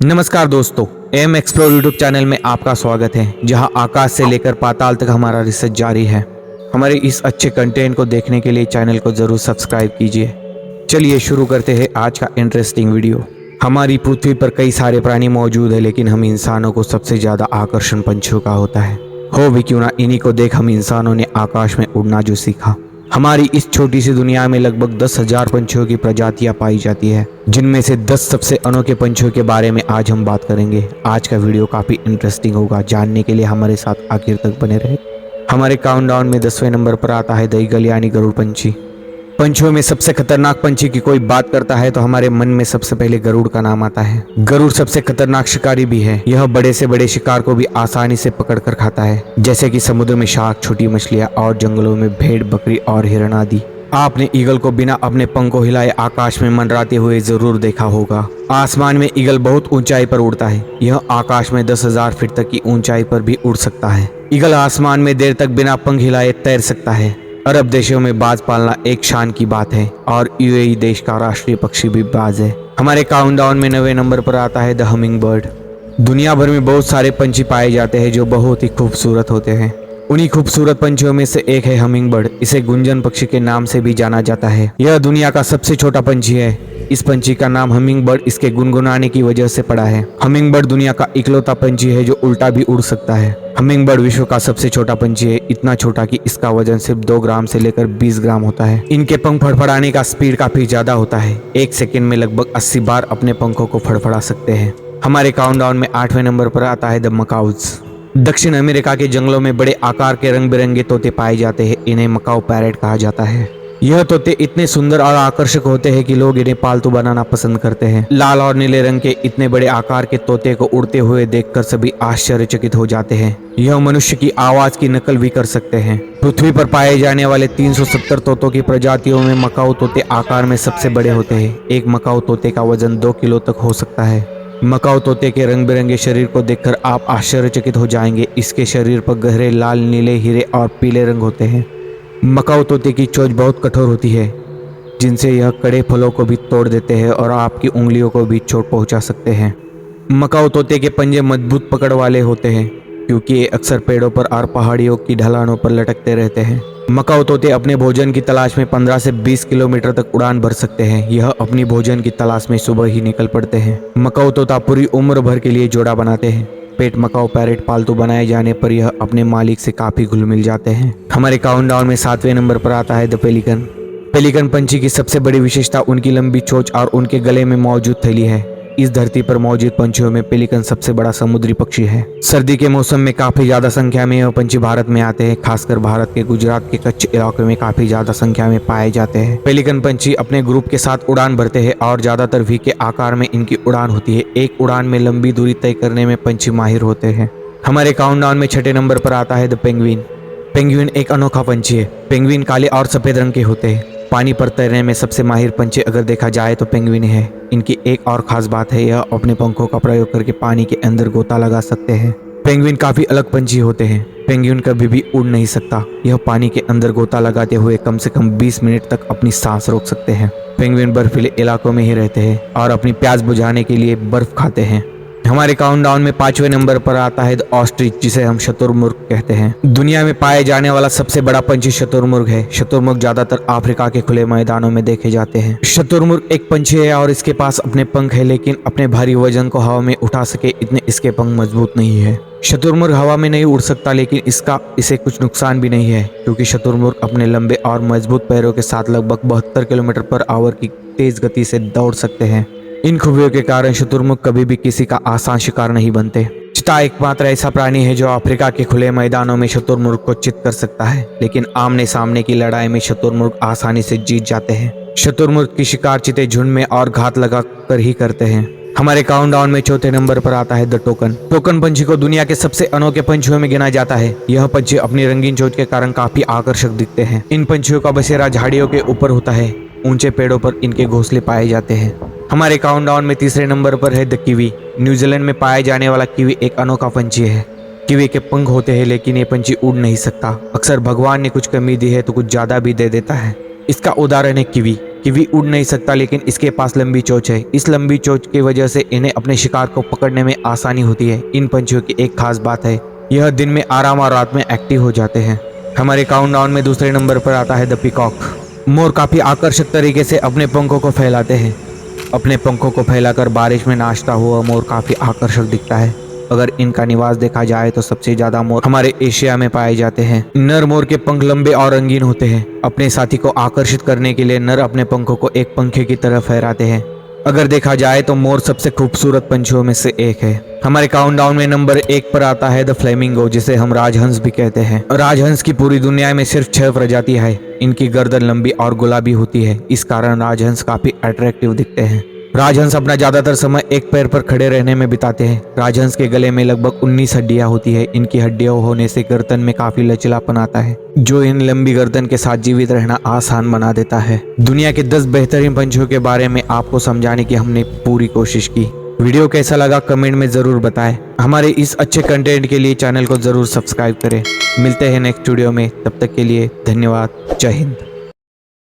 नमस्कार दोस्तों, M explore YouTube channel में आपका स्वागत है, जहां आकाश से लेकर पाताल तक हमारा रिसर्च जारी है। हमारे इस अच्छे कंटेंट को देखने के लिए चैनल को जरूर सब्सक्राइब कीजिए। चलिए शुरू करते हैं आज का इंटरेस्टिंग वीडियो। हमारी पृथ्वी पर कई सारे प्राणी मौजूद है, लेकिन हम इंसानों को सबसे ज्यादा आकर्षण पंछियों का होता है। हो भी क्यों ना, इन्हीं को देख हम इंसानों ने आकाश में उड़ना जो सीखा। हमारी इस छोटी सी दुनिया में लगभग 10,000 पंछियों की प्रजातियां पाई जाती है, जिनमें से 10 सबसे अनोखे पंछियों के बारे में आज हम बात करेंगे। आज का वीडियो काफी इंटरेस्टिंग होगा, जानने के लिए हमारे साथ आखिर तक बने रहे। हमारे काउंटडाउन में 10वें नंबर पर आता है द ईगल यानी गरुड़ पंछी। पंछियों में सबसे खतरनाक पंछी की कोई बात करता है तो हमारे मन में सबसे पहले गरुड़ का नाम आता है। गरुड़ सबसे खतरनाक शिकारी भी है। यह बड़े से बड़े शिकार को भी आसानी से पकड़ कर खाता है, जैसे कि समुद्र में शार्क, छोटी मछलियां और जंगलों में भेड़, बकरी और हिरण आदि। आपने ईगल को बिना अपने पंखों हिलाए आकाश में मंडराते हुए जरूर देखा होगा। आसमान में ईगल बहुत ऊंचाई पर उड़ता है। यह आकाश में 10,000 फीट तक की ऊंचाई पर भी उड़ सकता है। ईगल आसमान में देर तक बिना पंख हिलाए तैर सकता है। अरब देशों में बाज पालना एक शान की बात है और यूएई देश का राष्ट्रीय पक्षी भी बाज है। हमारे काउंटडाउन में 9वें नंबर पर आता है द हमिंग बर्ड। दुनिया भर में बहुत सारे पंछी पाए जाते हैं जो बहुत ही खूबसूरत होते हैं। उन्हीं खूबसूरत पंछियों में से एक है हमिंग बर्ड। इसे गुंजन पक्षी के नाम से भी जाना जाता है। यह दुनिया का सबसे छोटा पंछी है। इस पंछी का नाम हमिंग बर्ड इसके गुनगुनाने की वजह से पड़ा है। हमिंग बर्ड दुनिया का इकलौता पंछी है जो उल्टा भी उड़ सकता है। हमिंग बर्ड विश्व का सबसे छोटा पंछी है, इतना छोटा कि इसका वजन सिर्फ 2 ग्राम से लेकर 20 ग्राम होता है। इनके पंख फड़फड़ाने का स्पीड काफी ज्यादा होता है। 1 सेकंड में लगभग 80 बार अपने पंखों को फड़फड़ा सकते हैं। हमारे काउंटडाउन में 8वें नंबर पर आता है द मकाउज। दक्षिण अमेरिका के जंगलों में बड़े आकार के रंग बिरंगे तोते पाए जाते हैं। इन्हें मकाऊ पैरेट कहा जाता है। यह तोते इतने सुंदर और आकर्षक होते हैं कि लोग इन्हें पालतू बनाना पसंद करते हैं। लाल और नीले रंग के इतने बड़े आकार के तोते को उड़ते हुए देखकर सभी आश्चर्यचकित हो जाते हैं। यह मनुष्य की आवाज की नकल भी कर सकते हैं। पृथ्वी पर पाए जाने वाले 370 तोतों की प्रजातियों में मकाऊ तोते आकार में सबसे बड़े होते हैं। एक मकाऊ तोते का वजन 2 किलो तक हो सकता है। मकाऊ तोते के रंग बिरंगे शरीर को देखकर आप आश्चर्यचकित हो जाएंगे। इसके शरीर पर गहरे लाल, नीले, हीरे और पीले रंग होते हैं। मकाऊ तोते की चोंच बहुत कठोर होती है, जिनसे यह कड़े फलों को भी तोड़ देते हैं और आपकी उंगलियों को भी चोट पहुंचा सकते हैं। मकाऊ तोते के पंजे मजबूत पकड़ वाले होते हैं, क्योंकि ये अक्सर पेड़ों पर और पहाड़ियों की ढलानों पर लटकते रहते हैं। मकाऊ तोते अपने भोजन की तलाश में 15 से 20 किलोमीटर तक उड़ान भर सकते हैं। यह अपनी भोजन की तलाश में सुबह ही निकल पड़ते हैं। मकाऊ तोता पूरी उम्र भर के लिए जोड़ा बनाते हैं। पेट मकाऊ पैरेट पालतू बनाए जाने पर यह अपने मालिक से काफी घुल मिल जाते हैं। हमारे काउंटडाउन में 7वें नंबर पर आता है द पेलिकन। पेलिकन पंछी की सबसे बड़ी विशेषता उनकी लंबी चोंच और उनके गले में मौजूद थैली है। इस धरती पर मौजूद पंछियों में पेलिकन सबसे बड़ा समुद्री पक्षी है। सर्दी के मौसम में काफी ज्यादा संख्या में यह पंछी भारत में आते हैं। खासकर भारत के गुजरात के कच्छ इलाके में काफी ज्यादा संख्या में पाए जाते हैं। पेलिकन पंछी अपने ग्रुप के साथ उड़ान भरते हैं और ज्यादातर वी के आकार में इनकी उड़ान होती है। एक उड़ान में लंबी दूरी तय करने में पंछी माहिर होते हैं। हमारे काउंटडाउन में 6ठे नंबर पर आता है द पेंगुइन। पेंगुइन एक अनोखा पंछी है। पेंगुइन काले और सफेद रंग के होते हैं। पानी पर तैरने में सबसे माहिर पंछी अगर देखा जाए तो पेंगुइन है। इनकी एक और खास बात है, यह अपने पंखों का प्रयोग करके पानी के अंदर गोता लगा सकते हैं। पेंगुइन काफी अलग पंछी होते हैं। पेंगुइन कभी भी उड़ नहीं सकता। यह पानी के अंदर गोता लगाते हुए कम से कम 20 मिनट तक अपनी सांस रोक सकते हैं। पेंगुइन बर्फीले इलाकों में ही रहते हैं और अपनी प्यास बुझाने के लिए बर्फ खाते हैं। हमारे काउंटडाउन में 5वें नंबर पर आता है द ऑस्ट्रिच, जिसे हम शुतुरमुर्ग कहते हैं। दुनिया में पाए जाने वाला सबसे बड़ा पंछी शुतुरमुर्ग है। शुतुरमुर्ग ज्यादातर अफ्रीका के खुले मैदानों में देखे जाते हैं। शुतुरमुर्ग एक पंछी है और इसके पास अपने पंख है, लेकिन अपने भारी वजन को हवा में उठा सके इतने इसके पंख मजबूत नहीं है। शुतुरमुर्ग हवा में नहीं उड़ सकता, लेकिन इसे कुछ नुकसान भी नहीं है, क्योंकि शुतुरमुर्ग अपने लंबे और मजबूत पैरों के साथ लगभग 72 किलोमीटर पर आवर की तेज गति से दौड़ सकते हैं। इन खूबियों के कारण शुतुरमुर्ग कभी भी किसी का आसान शिकार नहीं बनते। चीता एकमात्र ऐसा प्राणी है जो अफ्रीका के खुले मैदानों में शुतुरमुर्ग को चित कर सकता है, लेकिन आमने सामने की लड़ाई में शुतुरमुर्ग आसानी से जीत जाते हैं। शुतुरमुर्ग की शिकार चीते झुंड में और घात लगा कर ही करते हैं। हमारे काउंटडाउन में 4थे नंबर पर आता है द टोकन। टोकन पंछी को दुनिया के सबसे अनोखे पंछियों में गिना जाता है। यह पंछी अपनी रंगीन चोंच के कारण काफी आकर्षक दिखते हैं। इन पंछियों का बसेरा झाड़ियों के ऊपर होता है। ऊंचे पेड़ों पर इनके घोंसले पाए जाते हैं। हमारे काउंटडाउन में 3रे नंबर पर है द कीवी। न्यूजीलैंड में पाए जाने वाला कीवी एक अनोखा पंछी है। कीवी के पंख होते हैं, लेकिन ये पंछी उड़ नहीं सकता। अक्सर भगवान ने कुछ कमी दी है तो कुछ ज्यादा भी दे देता है। इसका उदाहरण है कीवी। कीवी उड़ नहीं सकता, लेकिन इसके पास लंबी चोंच है। इस लंबी चोंच की वजह से इन्हें अपने शिकार को पकड़ने में आसानी होती है। इन पंछियों की एक खास बात है, यह दिन में आराम और रात में एक्टिव हो जाते हैं। हमारे काउंटडाउन में दूसरे नंबर पर आता है द पीकॉक। मोर काफी आकर्षक तरीके से अपने पंखों को फैलाते हैं। अपने पंखों को फैलाकर बारिश में नाचता हुआ मोर काफी आकर्षक दिखता है। अगर इनका निवास देखा जाए तो सबसे ज्यादा मोर हमारे एशिया में पाए जाते हैं। नर मोर के पंख लंबे और रंगीन होते हैं। अपने साथी को आकर्षित करने के लिए नर अपने पंखों को एक पंखे की तरह फहराते हैं। अगर देखा जाए तो मोर सबसे खूबसूरत पंछियों में से एक है। हमारे काउंटडाउन में नंबर 1 पर आता है द फ्लेमिंगो, जिसे हम राजहंस भी कहते हैं। राजहंस की पूरी दुनिया में सिर्फ 6 प्रजातियां हैं। इनकी गर्दन लंबी और गुलाबी होती है, इस कारण राजहंस काफी अट्रैक्टिव दिखते हैं। राजहंस अपना ज्यादातर समय एक पैर पर खड़े रहने में बिताते हैं। राजहंस के गले में लगभग 19 हड्डियां होती है। इनकी हड्डियां होने से गर्दन में काफी लचीलापन आता है, जो इन लंबी गर्दन के साथ जीवित रहना आसान बना देता है। दुनिया के 10 बेहतरीन पंछियों के बारे में आपको समझाने की हमने पूरी कोशिश की। वीडियो कैसा लगा कमेंट में जरूर बताएं। हमारे इस अच्छे कंटेंट के लिए चैनल को जरूर सब्सक्राइब करें। मिलते हैं नेक्स्ट वीडियो में, तब तक के लिए धन्यवाद। जय हिंद।